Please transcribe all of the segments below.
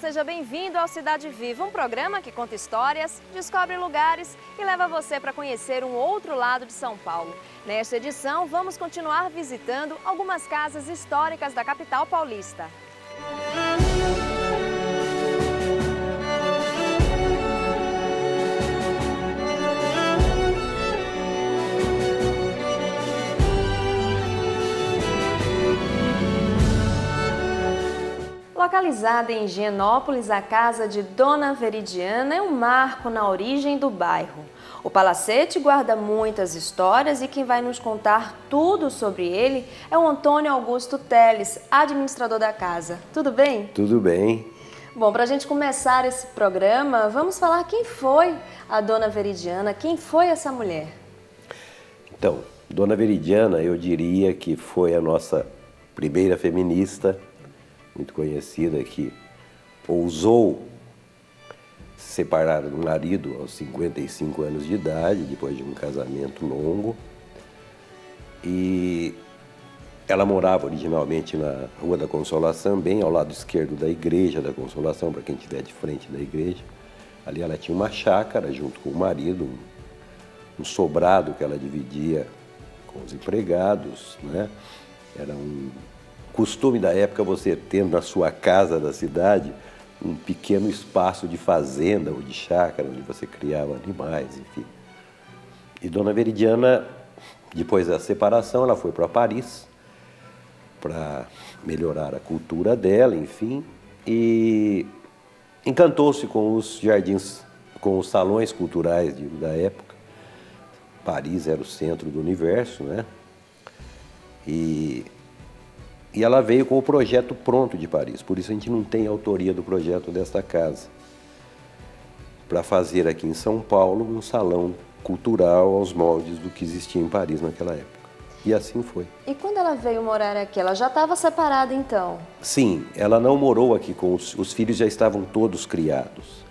seja bem-vindo ao Cidade Viva, um programa que conta histórias, descobre lugares e leva você para conhecer um outro lado de São Paulo. Nesta edição, vamos continuar visitando algumas casas históricas da capital paulista. Localizada em Higienópolis, a casa de Dona Veridiana é um marco na origem do bairro. O palacete guarda muitas histórias e quem vai nos contar tudo sobre ele é o Antônio Augusto Teles, administrador da casa. Tudo bem? Tudo bem. Bom, para a gente começar esse programa, vamos falar quem foi a Dona Veridiana, quem foi essa mulher? Então, Dona Veridiana, eu diria que foi a nossa primeira feminista, muito conhecida, que ousou se separar do marido aos 55 anos de idade, depois de um casamento longo. E ela morava originalmente na Rua da Consolação, bem ao lado esquerdo da Igreja da Consolação, para quem estiver de frente da igreja. Ali ela tinha uma chácara junto com o marido, um sobrado que ela dividia com os empregados, né? Era um costume da época você ter na sua casa da cidade um pequeno espaço de fazenda ou de chácara, onde você criava animais, enfim. E Dona Veridiana, depois da separação, ela foi para Paris para melhorar a cultura dela, enfim, e encantou-se com os jardins, com os salões culturais da época. Paris era o centro do universo, né? E ela veio com o projeto pronto de Paris, por isso a gente não tem autoria do projeto desta casa, para fazer aqui em São Paulo um salão cultural aos moldes do que existia em Paris naquela época. E assim foi. E quando ela veio morar aqui, ela já estava separada então? Sim, ela não morou aqui com os filhos, já estavam todos criados.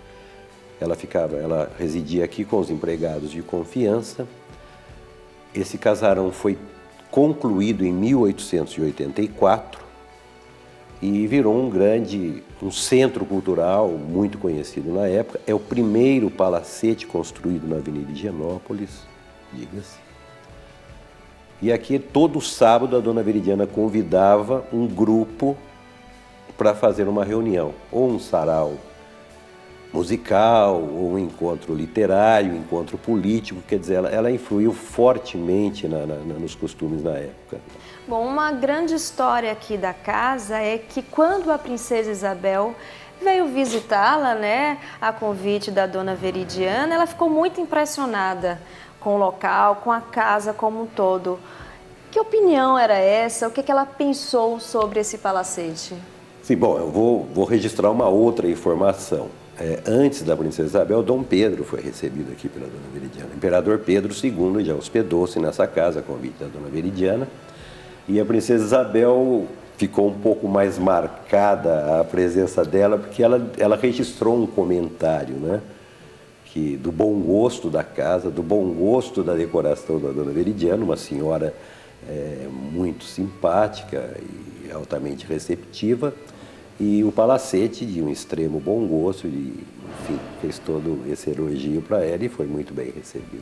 Ela residia aqui com os empregados de confiança. Esse casarão foi concluído em 1884 e virou um centro cultural muito conhecido na época. É o primeiro palacete construído na Avenida Higienópolis, diga-se. E aqui todo sábado a Dona Veridiana convidava um grupo para fazer uma reunião, ou um sarau musical, ou um encontro literário, um encontro político, quer dizer, ela influiu fortemente nos costumes da época. Bom, uma grande história aqui da casa é que quando a princesa Isabel veio visitá-la, né, a convite da Dona Veridiana, ela ficou muito impressionada com o local, com a casa como um todo. Que opinião era essa? O que ela pensou sobre esse palacete? Sim, bom, eu vou registrar uma outra informação. Antes da princesa Isabel, Dom Pedro foi recebido aqui pela Dona Veridiana. O imperador Pedro II já hospedou-se nessa casa a convite da Dona Veridiana. E a princesa Isabel ficou um pouco mais marcada a presença dela, porque ela registrou um comentário, né? Do bom gosto da casa, do bom gosto da decoração da Dona Veridiana, uma senhora muito simpática e altamente receptiva. E o palacete, de um extremo bom gosto, enfim, fez todo esse elogio para ela e foi muito bem recebido.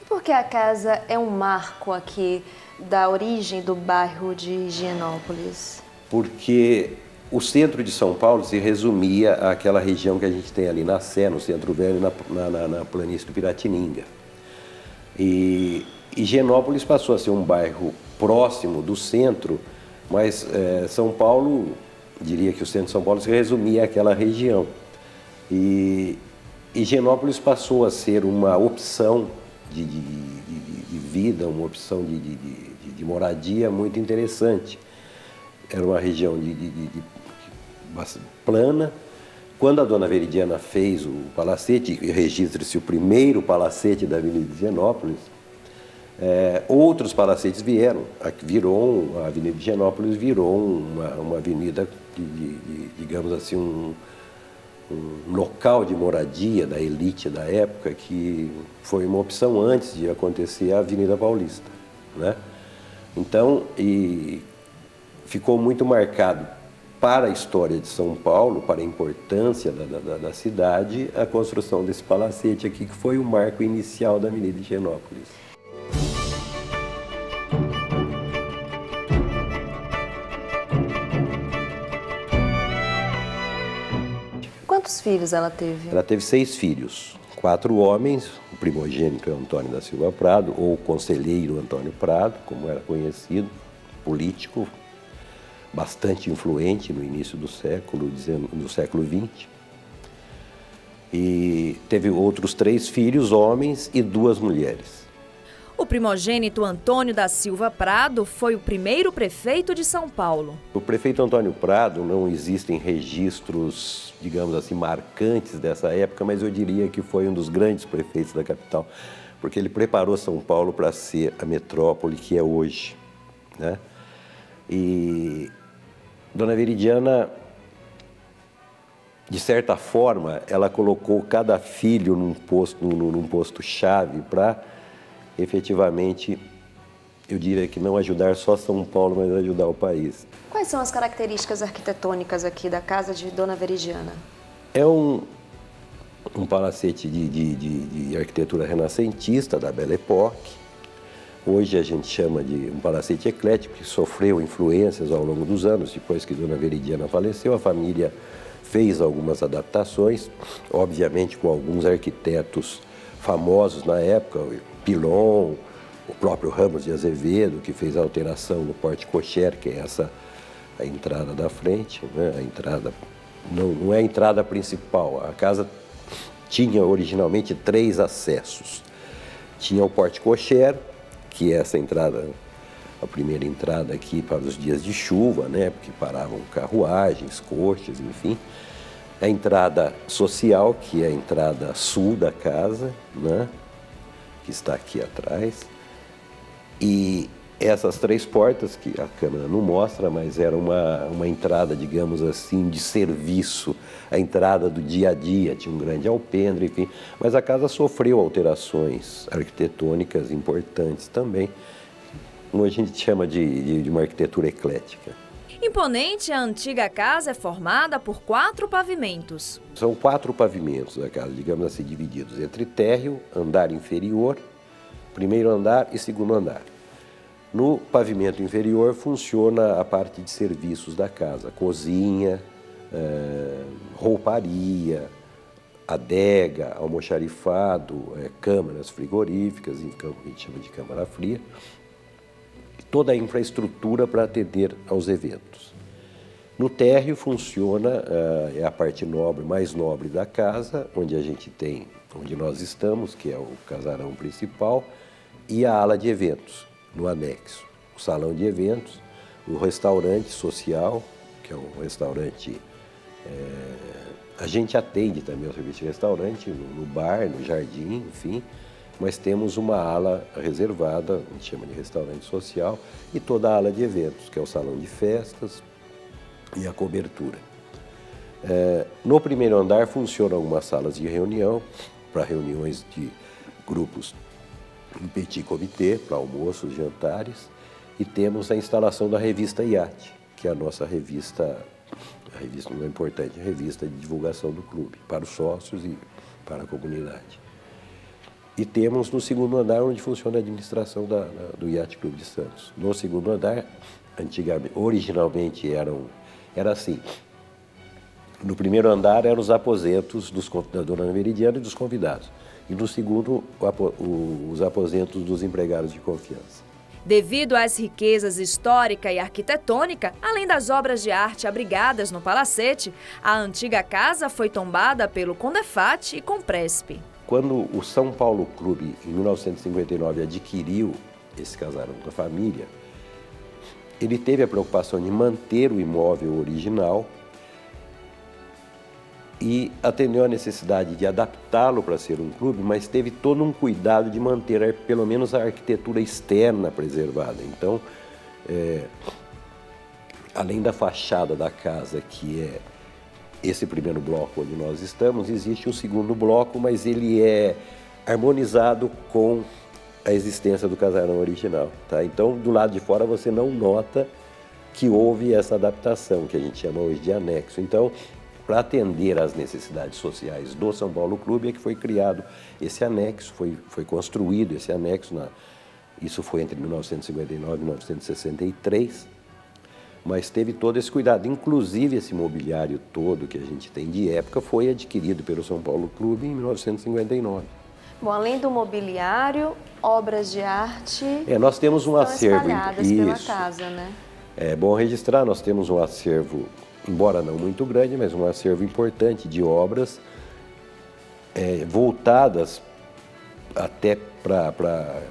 E por que a casa é um marco aqui da origem do bairro de Higienópolis? Porque o centro de São Paulo se resumia àquela região que a gente tem ali na Sé, no Centro Velho, na planície do Piratininga. E Higienópolis passou a ser um bairro próximo do centro, mas São Paulo, diria que o centro de São Paulo se resumia àquela região. E Higienópolis passou a ser uma opção de vida, uma opção de moradia muito interessante. Era uma região plana. Quando a Dona Veridiana fez o palacete, registra-se o primeiro palacete da Avenida Higienópolis, outros palacetes vieram. A Avenida Higienópolis virou uma avenida, digamos assim, um local de moradia da elite da época, que foi uma opção antes de acontecer a Avenida Paulista, né? Então, ficou muito marcado para a história de São Paulo, para a importância da cidade, a construção desse palacete aqui, que foi o marco inicial da Avenida Higienópolis. Quantos filhos ela teve? Ela teve 6 filhos, 4 homens, o primogênito é Antônio da Silva Prado, ou conselheiro Antônio Prado, como era conhecido, político, bastante influente no início do século XX. E teve outros 3 filhos, homens, e 2 mulheres. O primogênito Antônio da Silva Prado foi o primeiro prefeito de São Paulo. O prefeito Antônio Prado, não existem registros, digamos assim, marcantes dessa época, mas eu diria que foi um dos grandes prefeitos da capital, porque ele preparou São Paulo para ser a metrópole que é hoje, né? E Dona Veridiana, de certa forma, ela colocou cada filho num posto-chave para, efetivamente, eu diria que não ajudar só São Paulo, mas ajudar o país. Quais são as características arquitetônicas aqui da casa de Dona Veridiana? É um palacete de arquitetura renascentista, da Belle Époque. Hoje a gente chama de um palacete eclético, que sofreu influências ao longo dos anos. Depois que Dona Veridiana faleceu, a família fez algumas adaptações, obviamente com alguns arquitetos famosos na época, o Pilon, o próprio Ramos de Azevedo, que fez a alteração no porte cocher, que é a entrada da frente, né? A entrada, não é a entrada principal. A casa tinha originalmente 3 acessos. Tinha o porte cocher, que é essa entrada, a primeira entrada aqui para os dias de chuva, né? Porque paravam carruagens, coches, enfim. A entrada social, que é a entrada sul da casa, né? Que está aqui atrás. E essas 3 portas, que a câmera não mostra, mas era uma entrada, digamos assim, de serviço, a entrada do dia a dia, tinha um grande alpendre, enfim. Mas a casa sofreu alterações arquitetônicas importantes também, como a gente chama de uma arquitetura eclética. Imponente, a antiga casa é formada por 4 pavimentos. São 4 pavimentos da casa, digamos assim, divididos entre térreo, andar inferior, primeiro andar e segundo andar. No pavimento inferior funciona a parte de serviços da casa, cozinha, rouparia, adega, almoxarifado, câmaras frigoríficas, então a gente chama de câmara fria, toda a infraestrutura para atender aos eventos. No térreo funciona, é a parte nobre, mais nobre da casa, onde nós estamos, que é o casarão principal, e a ala de eventos, no anexo. O salão de eventos, o restaurante social, que é um restaurante... a gente atende também o serviço de restaurante, no bar, no jardim, enfim, mas temos uma ala reservada, a gente chama de restaurante social, e toda a ala de eventos, que é o salão de festas e a cobertura. No primeiro andar funcionam algumas salas de reunião, para reuniões de grupos em petit comité, para almoços, jantares, e temos a instalação da revista Iate, que é a nossa revista, uma importante revista de divulgação do clube, para os sócios e para a comunidade. E temos no segundo andar, onde funciona a administração do Yacht Clube de Santos. No segundo andar, originalmente era assim. No primeiro andar eram os aposentos da Dona Veridiana e dos convidados. E no segundo, os aposentos dos empregados de confiança. Devido às riquezas histórica e arquitetônica, além das obras de arte abrigadas no palacete, a antiga casa foi tombada pelo Condefat e Compresp. Quando o São Paulo Clube, em 1959, adquiriu esse casarão da família, ele teve a preocupação de manter o imóvel original e atendeu a necessidade de adaptá-lo para ser um clube, mas teve todo um cuidado de manter pelo menos a arquitetura externa preservada. Então, além da fachada da casa, que é esse primeiro bloco onde nós estamos, existe um segundo bloco, mas ele é harmonizado com a existência do casarão original, tá? Então, do lado de fora você não nota que houve essa adaptação, que a gente chama hoje de anexo. Então, para atender às necessidades sociais do São Paulo Clube, é que foi criado esse anexo, foi construído esse anexo, isso foi entre 1959 e 1963, mas teve todo esse cuidado. Inclusive, esse mobiliário todo que a gente tem de época foi adquirido pelo São Paulo Clube em 1959. Bom, além do mobiliário, obras de arte nós temos um acervo espalhadas pela casa, né? É bom registrar, nós temos um acervo, embora não muito grande, mas um acervo importante de obras voltadas até para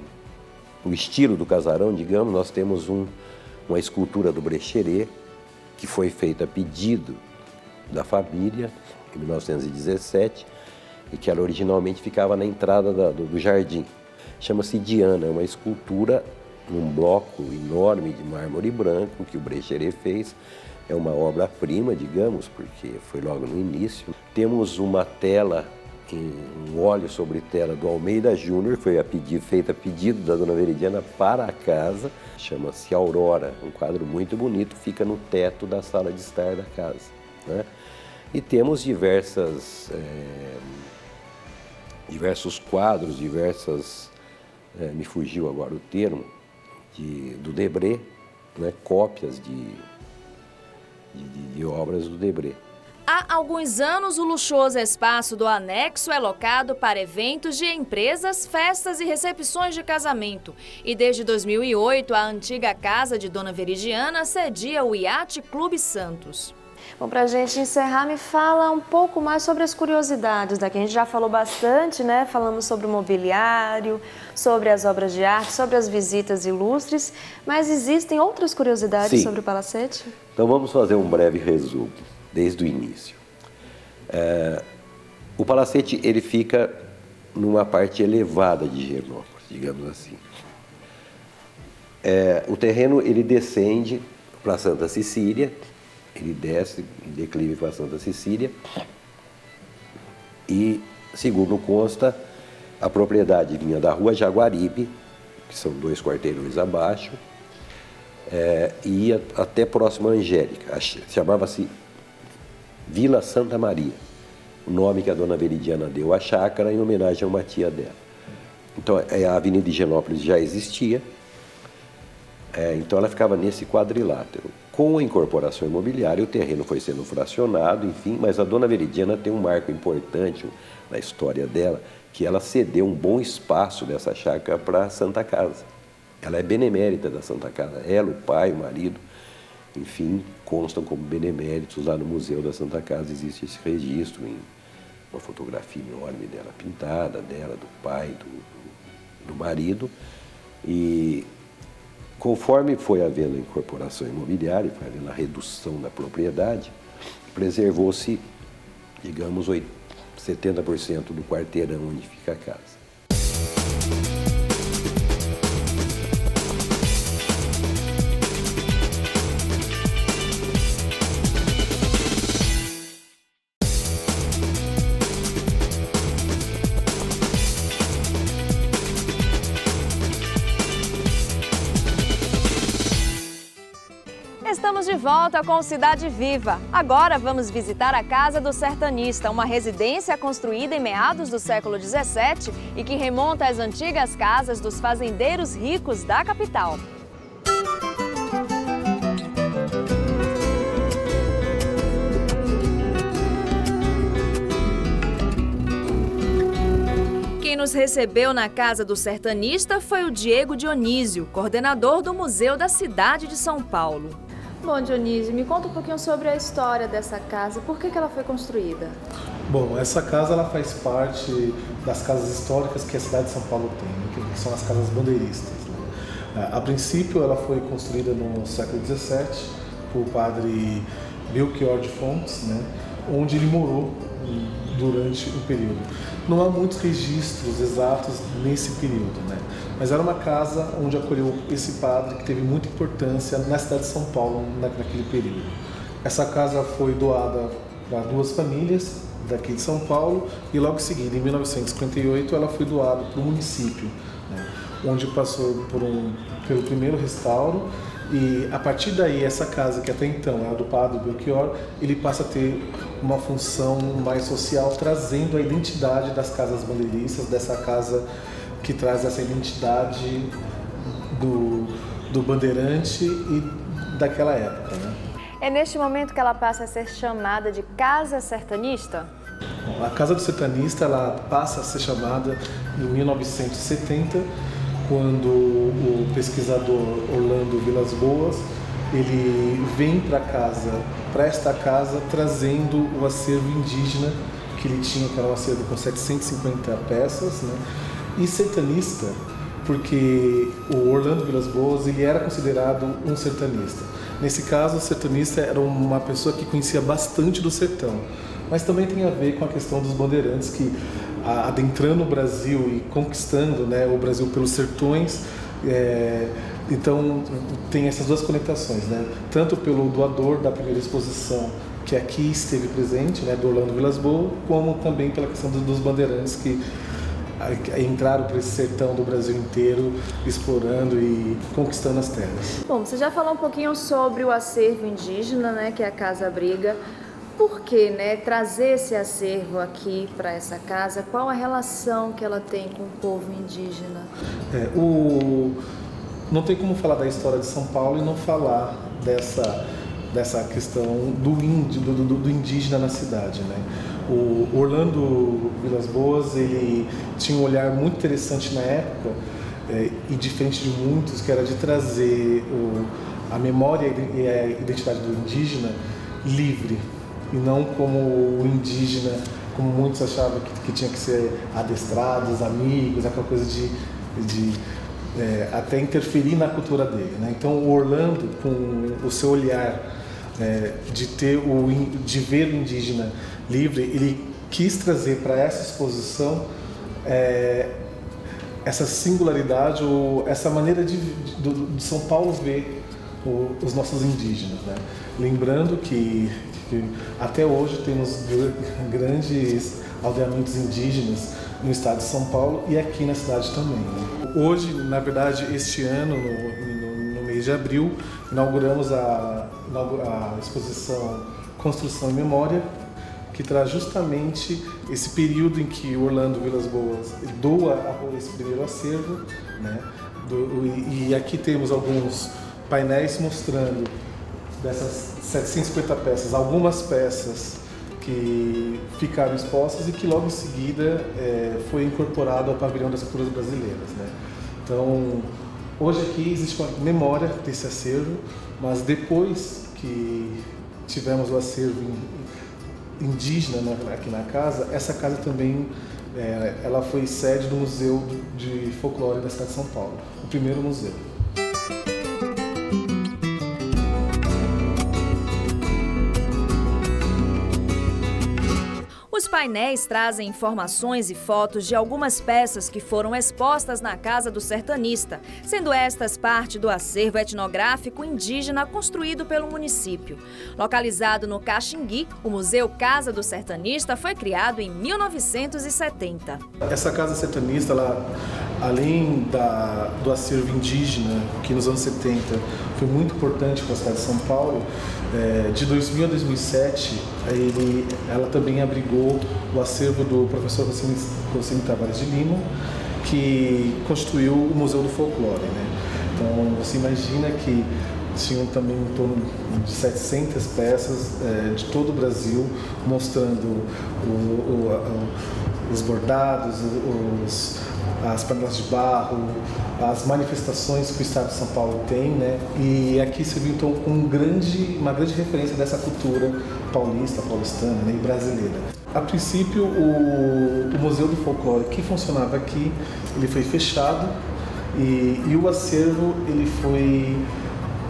o estilo do casarão, digamos. Nós temos uma escultura do Brecheret, que foi feita a pedido da família em 1917, e que ela originalmente ficava na entrada do jardim. Chama-se Diana, é uma escultura num bloco enorme de mármore branco que o Brecheret fez. É uma obra-prima, digamos, porque foi logo no início. Temos uma tela, um óleo sobre tela do Almeida Júnior, que foi feita a pedido da Dona Veridiana para a casa. Chama-se Aurora, um quadro muito bonito, fica no teto da sala de estar da casa, né? E temos diversos quadros, me fugiu agora o termo, do Debré, né? Cópias de obras do Debré. Há alguns anos, o luxuoso espaço do anexo é locado para eventos de empresas, festas e recepções de casamento. E desde 2008, a antiga casa de Dona Veridiana cedia o Iate Clube Santos. Bom, para a gente encerrar, me fala um pouco mais sobre as curiosidades daqui. A gente já falou bastante, né? Falamos sobre o mobiliário, sobre as obras de arte, sobre as visitas ilustres, mas existem outras curiosidades sobre o palacete? Então vamos fazer um breve resumo, desde o início. O palacete, ele fica numa parte elevada de Higienópolis, digamos assim. O terreno, ele descende para Santa Cecília, ele desce em declive para Santa Cecília e, segundo consta, a propriedade vinha da Rua Jaguaribe, que são 2 quarteirões abaixo, e ia até próximo à Angélica. Chamava-se Vila Santa Maria, o nome que a Dona Veridiana deu à chácara em homenagem a uma tia dela. Então, a Avenida Higienópolis já existia, então ela ficava nesse quadrilátero. Com a incorporação imobiliária, o terreno foi sendo fracionado, enfim, mas a Dona Veridiana tem um marco importante na história dela, que ela cedeu um bom espaço dessa chácara para a Santa Casa. Ela é benemérita da Santa Casa. Ela, o pai, o marido, enfim, constam como beneméritos lá no Museu da Santa Casa. Existe esse registro em uma fotografia enorme dela pintada, dela, do pai, do marido. E conforme foi havendo a incorporação imobiliária, foi havendo a redução da propriedade, preservou-se, digamos, 70% do quarteirão onde fica a casa. Estamos de volta com Cidade Viva. Agora vamos visitar a Casa do Sertanista, uma residência construída em meados do século XVII e que remonta às antigas casas dos fazendeiros ricos da capital. Quem nos recebeu na Casa do Sertanista foi o Diego Dionísio, coordenador do Museu da Cidade de São Paulo. Bom, Dionísio, me conta um pouquinho sobre a história dessa casa. Por que ela foi construída? Bom, essa casa ela faz parte das casas históricas que a cidade de São Paulo tem, né, que são as casas bandeiristas, né? A princípio, ela foi construída no século XVII por padre Belchior de Fontes, né, onde ele morou durante o período. Não há muitos registros exatos nesse período, né? Mas era uma casa onde acolheu esse padre que teve muita importância na cidade de São Paulo naquele período. Essa casa foi doada para 2 famílias daqui de São Paulo e logo em seguida, em 1958, ela foi doada para o município, né? Onde passou pelo primeiro restauro E a partir daí, essa casa, que até então é a do Padre Belchior, ele passa a ter uma função mais social, trazendo a identidade das casas bandeiristas, dessa casa que traz essa identidade do bandeirante e daquela época, né? É neste momento que ela passa a ser chamada de Casa Sertanista? A Casa do Sertanista, ela passa a ser chamada em 1970, quando o pesquisador Orlando Vilas Boas, ele vem para esta casa, trazendo o acervo indígena que ele tinha, que era um acervo com 750 peças, né? E sertanista, porque o Orlando Vilas Boas, ele era considerado um sertanista. Nesse caso, o sertanista era uma pessoa que conhecia bastante do sertão, mas também tem a ver com a questão dos bandeirantes que, adentrando o Brasil e conquistando, né, o Brasil pelos sertões, então tem essas duas conectações, né? Tanto pelo doador da primeira exposição, que aqui esteve presente, né, do Orlando Vilas Boas, como também pela questão dos bandeirantes que entraram para esse sertão do Brasil inteiro, explorando e conquistando as terras. Bom, você já falou um pouquinho sobre o acervo indígena, né, que é a Casa Abriga. Por que, né, trazer esse acervo aqui para essa casa? Qual a relação que ela tem com o povo indígena? Não tem como falar da história de São Paulo e não falar dessa questão do indígena na cidade, né? O Orlando Vilas Boas, ele tinha um olhar muito interessante na época, e diferente de muitos, que era de trazer a memória e a identidade do indígena livre, e não como o indígena, como muitos achavam que tinha que ser adestrados, amigos, aquela coisa de até interferir na cultura dele, né? Então o Orlando, com o seu olhar de ver o indígena livre, ele quis trazer para essa exposição essa singularidade, ou essa maneira de São Paulo ver os nossos indígenas, né? Lembrando que até hoje temos grandes aldeamentos indígenas no estado de São Paulo e aqui na cidade também, né? Hoje, na verdade, este ano, no mês de abril, inauguramos a exposição Construção e Memória, que traz justamente esse período em que o Orlando Vilas Boas doa esse primeiro acervo, né? E aqui temos alguns painéis mostrando dessas 750 peças, algumas peças que ficaram expostas e que logo em seguida foi incorporado ao pavilhão das culturas brasileiras, né? Então, hoje aqui existe uma memória desse acervo, mas depois que tivemos o acervo indígena aqui na casa, essa casa também ela foi sede do Museu de Folclore da cidade de São Paulo, o primeiro museu. Os painéis trazem informações e fotos de algumas peças que foram expostas na Casa do Sertanista, sendo estas parte do acervo etnográfico indígena construído pelo município. Localizado no Caxingui, o Museu Casa do Sertanista foi criado em 1970. Essa Casa Sertanista, além do acervo indígena, que nos anos 70 foi muito importante para a cidade de São Paulo, de 2000 a 2007, ela também abrigou o acervo do professor Rossini Tavares de Lima, que constituiu o Museu do Folclore, né? Então, você imagina que tinham também em torno de 700 peças de todo o Brasil, mostrando os bordados, as panelas de barro, as manifestações que o estado de São Paulo tem, né? E aqui serviu então uma grande referência dessa cultura paulistana, né, e brasileira. A princípio, o Museu do Folclore que funcionava aqui, ele foi fechado e o acervo ele foi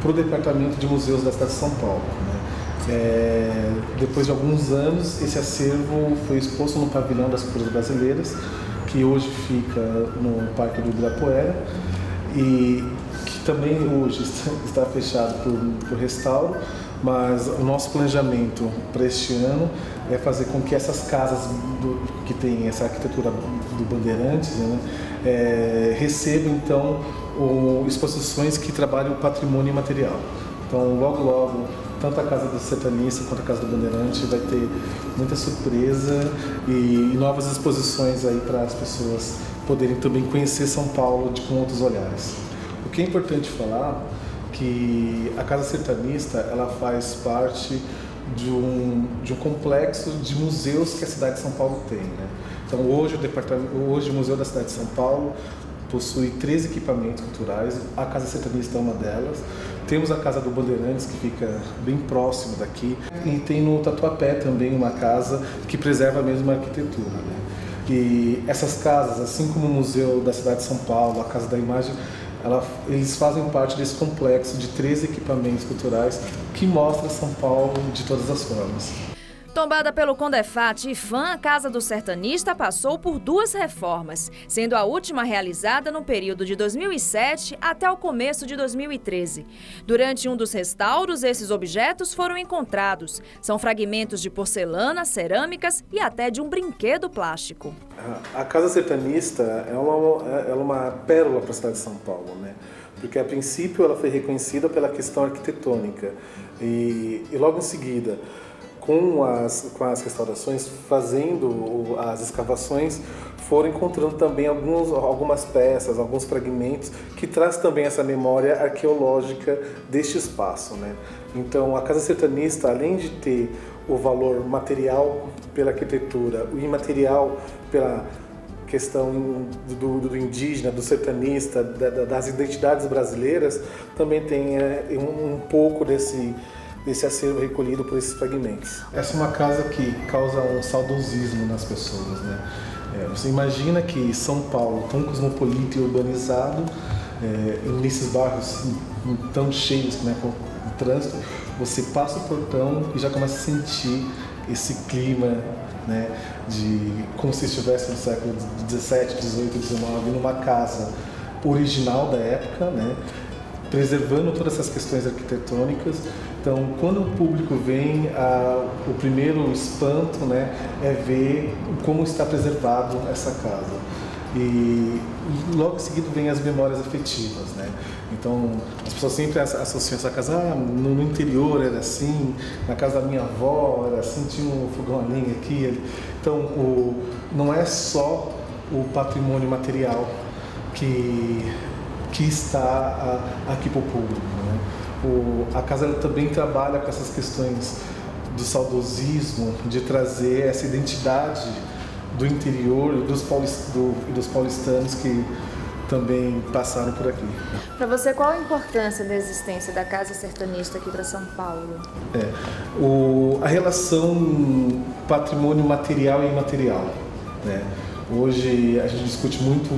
para o Departamento de Museus da cidade de São Paulo, né? Depois de alguns anos, esse acervo foi exposto no Pavilhão das Culturas Brasileiras, que hoje fica no Parque do Ibirapuera e que também hoje está fechado por restauro, mas o nosso planejamento para este ano é fazer com que essas casas que têm essa arquitetura do Bandeirantes, né, recebam então exposições que trabalham o patrimônio imaterial. Então, logo, tanto a Casa do Sertanista quanto a Casa do Bandeirante vai ter muita surpresa e novas exposições aí para as pessoas poderem também conhecer São Paulo com outros olhares. O que é importante falar que a Casa Sertanista ela faz parte de um complexo de museus que a cidade de São Paulo tem, né? Então hoje o Museu da Cidade de São Paulo possui 3 equipamentos culturais, a Casa Sertanista é uma delas. Temos a Casa do Bandeirantes, que fica bem próximo daqui, e tem no Tatuapé também uma casa que preserva a mesma arquitetura, né? E essas casas, assim como o Museu da Cidade de São Paulo, a Casa da Imagem, eles fazem parte desse complexo de 3 equipamentos culturais que mostra São Paulo de todas as formas. Tombada pelo Condefat IFAM, a Casa do Sertanista passou por 2 reformas, sendo a última realizada no período de 2007 até o começo de 2013. Durante um dos restauros, esses objetos foram encontrados. São fragmentos de porcelana, cerâmicas e até de um brinquedo plástico. A Casa Sertanista é uma pérola para a cidade de São Paulo, né? Porque a princípio ela foi reconhecida pela questão arquitetônica e logo em seguida, com as restaurações, fazendo as escavações, foram encontrando também algumas peças, alguns fragmentos que traz também essa memória arqueológica deste espaço, né? Então a Casa Sertanista, além de ter o valor material pela arquitetura, o imaterial pela questão do indígena, do sertanista, das identidades brasileiras, também tem um pouco desse acervo recolhido por esses fragmentos. Essa é uma casa que causa um saudosismo nas pessoas, né? Você imagina que São Paulo, tão cosmopolita e urbanizado, nesses bairros tão cheios, né, com o trânsito, você passa o portão e já começa a sentir esse clima, né, de como se estivesse no século XVII, XVIII, XIX, numa casa original da época, né, preservando todas essas questões arquitetônicas. Então, quando o público vem, o primeiro espanto, né, é ver como está preservado essa casa. E logo em seguida vem as memórias afetivas, né? Então, as pessoas sempre associam essa casa, no interior era assim, na casa da minha avó era assim, tinha um fogão a lenha aqui, ali. Então, não é só o patrimônio material que está aqui para o público, né? A casa ela também trabalha com essas questões do saudosismo, de trazer essa identidade do interior e dos paulistanos que também passaram por aqui. Para você, qual a importância da existência da Casa Sertanista aqui para São Paulo? A relação patrimônio material e imaterial, né? Hoje a gente discute muito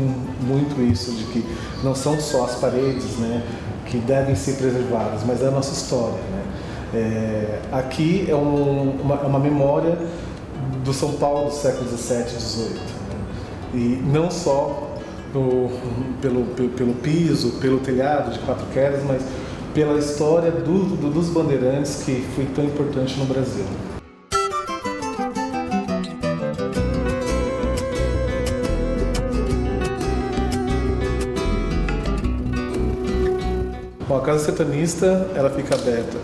isso, de que não são só as paredes, né, que devem ser preservadas, mas é a nossa história, né? Aqui é uma memória do São Paulo do século XVII, XVIII, né? E não só pelo piso, pelo telhado de 4 quedas, mas pela história dos bandeirantes que foi tão importante no Brasil. Bom, a Casa Sertanista ela fica aberta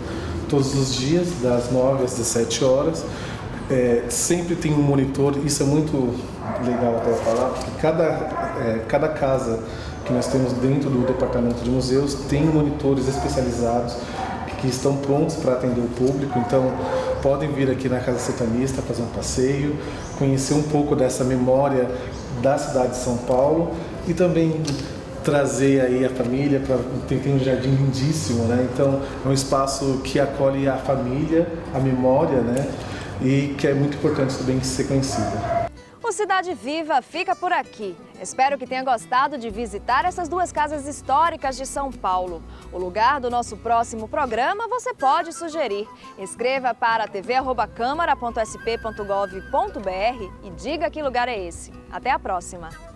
todos os dias, das 9 às 17 horas. Sempre tem um monitor, isso é muito legal até falar, porque cada casa que nós temos dentro do departamento de museus tem monitores especializados que estão prontos para atender o público. Então podem vir aqui na Casa Sertanista fazer um passeio, conhecer um pouco dessa memória da cidade de São Paulo e também trazer aí a família, tem um jardim lindíssimo, né? Então é um espaço que acolhe a família, a memória, né? E que é muito importante também ser conhecida. O Cidade Viva fica por aqui. Espero que tenha gostado de visitar essas 2 casas históricas de São Paulo. O lugar do nosso próximo programa você pode sugerir. Escreva para tv@câmara.sp.gov.br e diga que lugar é esse. Até a próxima!